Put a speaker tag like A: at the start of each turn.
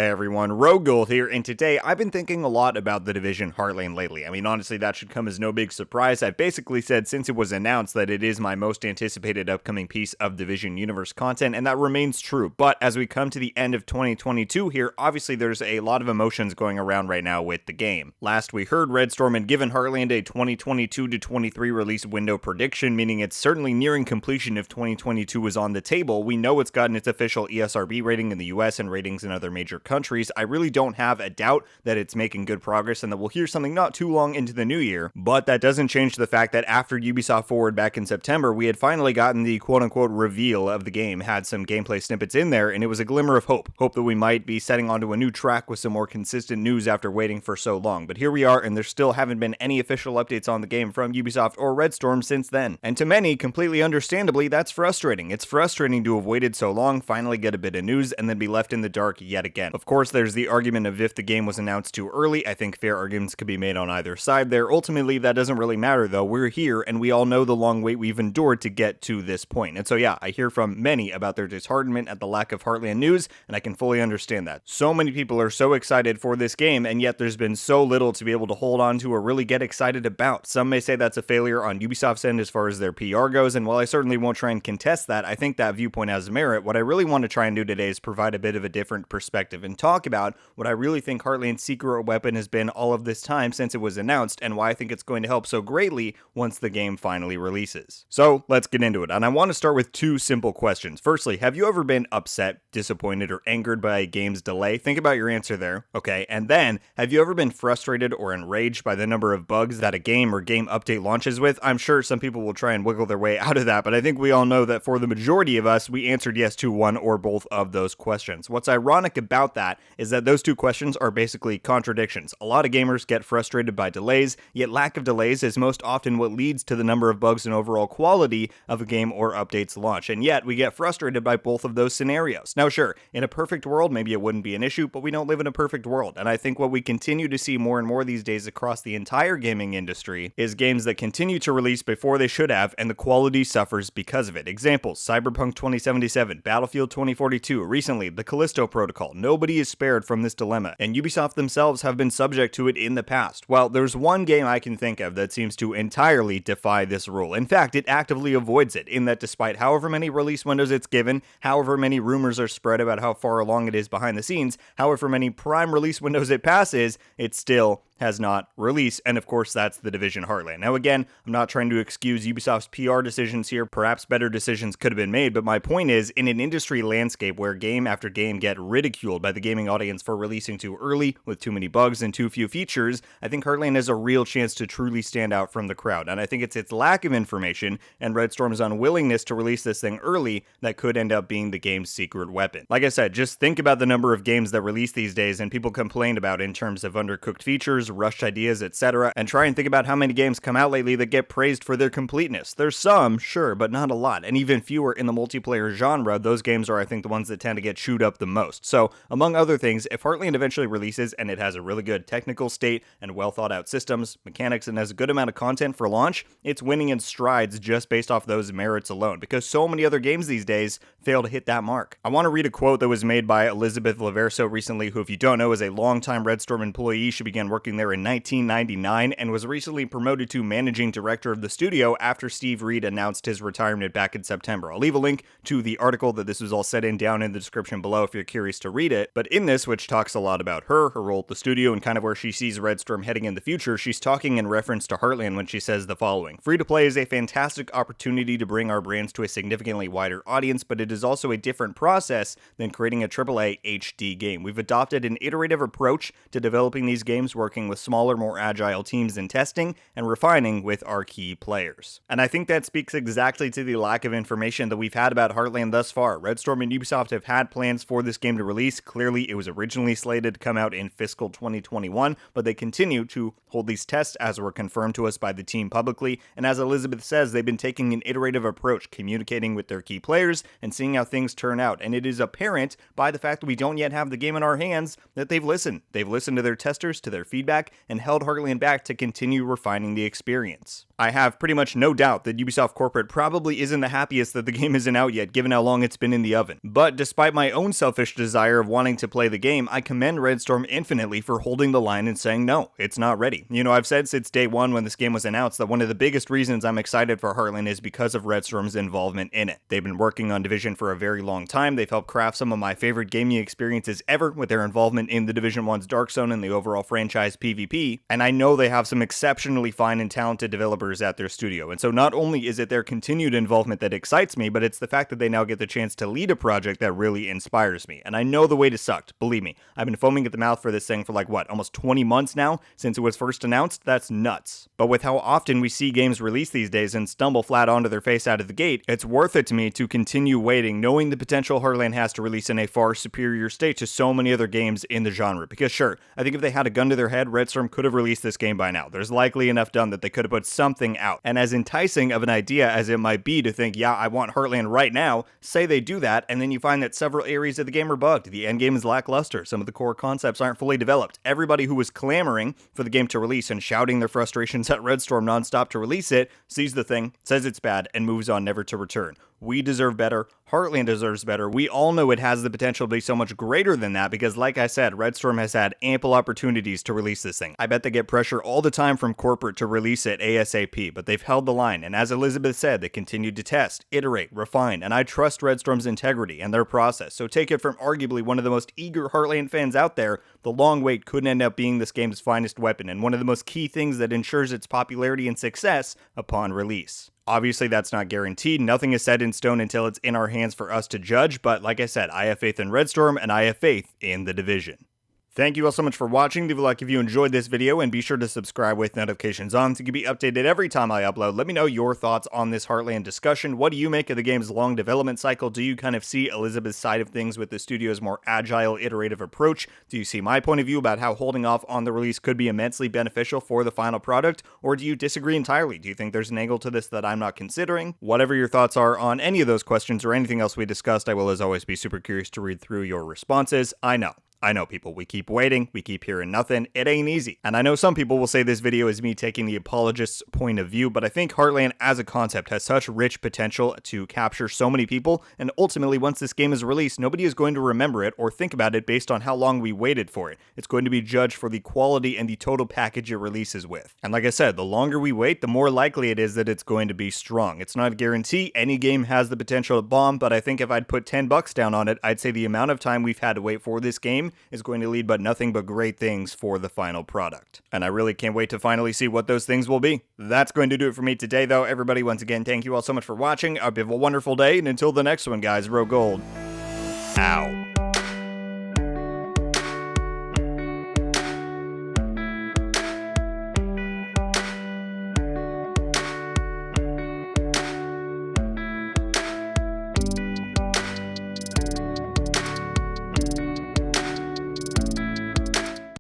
A: Hey everyone, RogueGold here, and today I've been thinking a lot about The Division Heartland lately. I mean, honestly, that should come as no big surprise. I've basically said since it was announced that it is my most anticipated upcoming piece of Division Universe content, and that remains true. But as we come to the end of 2022 here, obviously there's a lot of emotions going around right now with the game. Last we heard, Red Storm had given Heartland a 2022 to 23 release window prediction, meaning it's certainly nearing completion if 2022 was on the table. We know it's gotten its official ESRB rating in the US and ratings in other major countries. I really don't have a doubt that it's making good progress and that we'll hear something not too long into the new year, but that doesn't change the fact that after Ubisoft Forward back in September, we had finally gotten the quote-unquote reveal of the game, had some gameplay snippets in there, and it was a glimmer of hope that we might be setting onto a new track with some more consistent news after waiting for so long. But here we are, and there still haven't been any official updates on the game from Ubisoft or Red Storm since then. And to many, completely understandably, that's frustrating. It's frustrating to have waited so long, finally get a bit of news, and then be left in the dark yet again. Of course, there's the argument of if the game was announced too early. I think fair arguments could be made on either side there. Ultimately, that doesn't really matter though. We're here and we all know the long wait we've endured to get to this point. And so yeah, I hear from many about their disheartenment at the lack of Heartland news, and I can fully understand that. So many people are so excited for this game, and yet there's been so little to be able to hold on to or really get excited about. Some may say that's a failure on Ubisoft's end as far as their PR goes, and while I certainly won't try and contest that, I think that viewpoint has merit. What I really want to try and do today is provide a bit of a different perspective and talk about what I really think Heartland's secret weapon has been all of this time since it was announced, and why I think it's going to help so greatly once the game finally releases. So let's get into it, and I want to start with two simple questions. Firstly, have you ever been upset, disappointed, or angered by a game's delay? Think about your answer there, okay? And then, have you ever been frustrated or enraged by the number of bugs that a game or game update launches with? I'm sure some people will try and wiggle their way out of that, but I think we all know that for the majority of us, we answered yes to one or both of those questions. What's ironic about that is that those two questions are basically contradictions. A lot of gamers get frustrated by delays, yet lack of delays is most often what leads to the number of bugs and overall quality of a game or update's launch, and yet we get frustrated by both of those scenarios. Now sure, in a perfect world, maybe it wouldn't be an issue, but we don't live in a perfect world, and I think what we continue to see more and more these days across the entire gaming industry is games that continue to release before they should have, and the quality suffers because of it. Examples: Cyberpunk 2077, Battlefield 2042, recently the Callisto Protocol. Nobody is spared from this dilemma, and Ubisoft themselves have been subject to it in the past. Well, there's one game I can think of that seems to entirely defy this rule. In fact, it actively avoids it, in that despite however many release windows it's given, however many rumors are spread about how far along it is behind the scenes, however many prime release windows it passes, it still has not released, and of course that's The Division Heartland. Now again, I'm not trying to excuse Ubisoft's PR decisions here, perhaps better decisions could have been made, but my point is, in an industry landscape where game after game get ridiculed by the gaming audience for releasing too early, with too many bugs and too few features, I think Heartland has a real chance to truly stand out from the crowd, and I think it's its lack of information and Red Storm's unwillingness to release this thing early that could end up being the game's secret weapon. Like I said, just think about the number of games that release these days and people complain about in terms of undercooked features, rushed ideas, etc., and try and think about how many games come out lately that get praised for their completeness. There's some, sure, but not a lot, and even fewer in the multiplayer genre. Those games are, I think, the ones that tend to get chewed up the most. So, among other things, if Heartland eventually releases and it has a really good technical state and well thought out systems, mechanics, and has a good amount of content for launch, it's winning in strides just based off those merits alone, because so many other games these days fail to hit that mark. I want to read a quote that was made by Elizabeth Laverso recently, who, if you don't know, is a longtime Red Storm employee. She began working there in 1999 and was recently promoted to managing director of the studio after Steve Reed announced his retirement back in September. I'll leave a link to the article that this was all set in down in the description below if you're curious to read it. But in this, which talks a lot about her role at the studio, and kind of where she sees Red Storm heading in the future, she's talking in reference to Heartland when she says the following: "Free-to-play is a fantastic opportunity to bring our brands to a significantly wider audience, but it is also a different process than creating a AAA HD game. We've adopted an iterative approach to developing these games, working with smaller, more agile teams in testing and refining with our key players." And I think that speaks exactly to the lack of information that we've had about Heartland thus far. Red Storm and Ubisoft have had plans for this game to release. Clearly, it was originally slated to come out in fiscal 2021, but they continue to hold these tests as were confirmed to us by the team publicly. And as Elizabeth says, they've been taking an iterative approach, communicating with their key players and seeing how things turn out. And it is apparent by the fact that we don't yet have the game in our hands that they've listened. They've listened to their testers, to their feedback, and held Heartland back to continue refining the experience. I have pretty much no doubt that Ubisoft Corporate probably isn't the happiest that the game isn't out yet, given how long it's been in the oven. But despite my own selfish desire of wanting to play the game, I commend Red Storm infinitely for holding the line and saying no, it's not ready. You know, I've said since day one when this game was announced that one of the biggest reasons I'm excited for Heartland is because of Red Storm's involvement in it. They've been working on Division for a very long time. They've helped craft some of my favorite gaming experiences ever with their involvement in the Division 1's Dark Zone and the overall franchise PvP, and I know they have some exceptionally fine and talented developers at their studio. And so not only is it their continued involvement that excites me, but it's the fact that they now get the chance to lead a project that really inspires me. And I know the wait is sucked, believe me. I've been foaming at the mouth for this thing for almost 20 months now since it was first announced. That's nuts. But with how often we see games released these days and stumble flat onto their face out of the gate, it's worth it to me to continue waiting, knowing the potential Heartland has to release in a far superior state to so many other games in the genre. Because sure, I think if they had a gun to their head, Red Storm could have released this game by now. There's likely enough done that they could have put something out. And as enticing of an idea as it might be to think, yeah, I want Heartland right now, say they do that, and then you find that several areas of the game are bugged. The endgame is lackluster. Some of the core concepts aren't fully developed. Everybody who was clamoring for the game to release and shouting their frustrations at Red Storm nonstop to release it, sees the thing, says it's bad, and moves on never to return. We deserve better. Heartland deserves better. We all know it has the potential to be so much greater than that because, like I said, Red Storm has had ample opportunities to release this thing. I bet they get pressure all the time from corporate to release it ASAP, but they've held the line, and as Elizabeth said, they continued to test, iterate, refine, and I trust Red Storm's integrity and their process, so take it from arguably one of the most eager Heartland fans out there, the long wait could end up being this game's finest weapon, and one of the most key things that ensures its popularity and success upon release. Obviously, that's not guaranteed. Nothing is set in stone until it's in our hands for us to judge, but like I said, I have faith in Red Storm, and I have faith in the Division. Thank you all so much for watching. Leave a like if you enjoyed this video, and be sure to subscribe with notifications on so you can be updated every time I upload. Let me know your thoughts on this Heartland discussion. What do you make of the game's long development cycle? Do you kind of see Elizabeth's side of things with the studio's more agile, iterative approach? Do you see my point of view about how holding off on the release could be immensely beneficial for the final product? Or do you disagree entirely? Do you think there's an angle to this that I'm not considering? Whatever your thoughts are on any of those questions or anything else we discussed, I will as always be super curious to read through your responses. I know people, we keep waiting, we keep hearing nothing, it ain't easy. And I know some people will say this video is me taking the apologist's point of view, but I think Heartland as a concept has such rich potential to capture so many people, and ultimately once this game is released, nobody is going to remember it or think about it based on how long we waited for it. It's going to be judged for the quality and the total package it releases with. And like I said, the longer we wait, the more likely it is that it's going to be strong. It's not a guarantee, any game has the potential to bomb, but I think if I'd put $10 down on it, I'd say the amount of time we've had to wait for this game is going to lead but nothing but great things for the final product. And I really can't wait to finally see what those things will be. That's going to do it for me today, though. Everybody, once again, thank you all so much for watching. I hope you have a wonderful day, and until the next one, guys, RogueGold. Ow.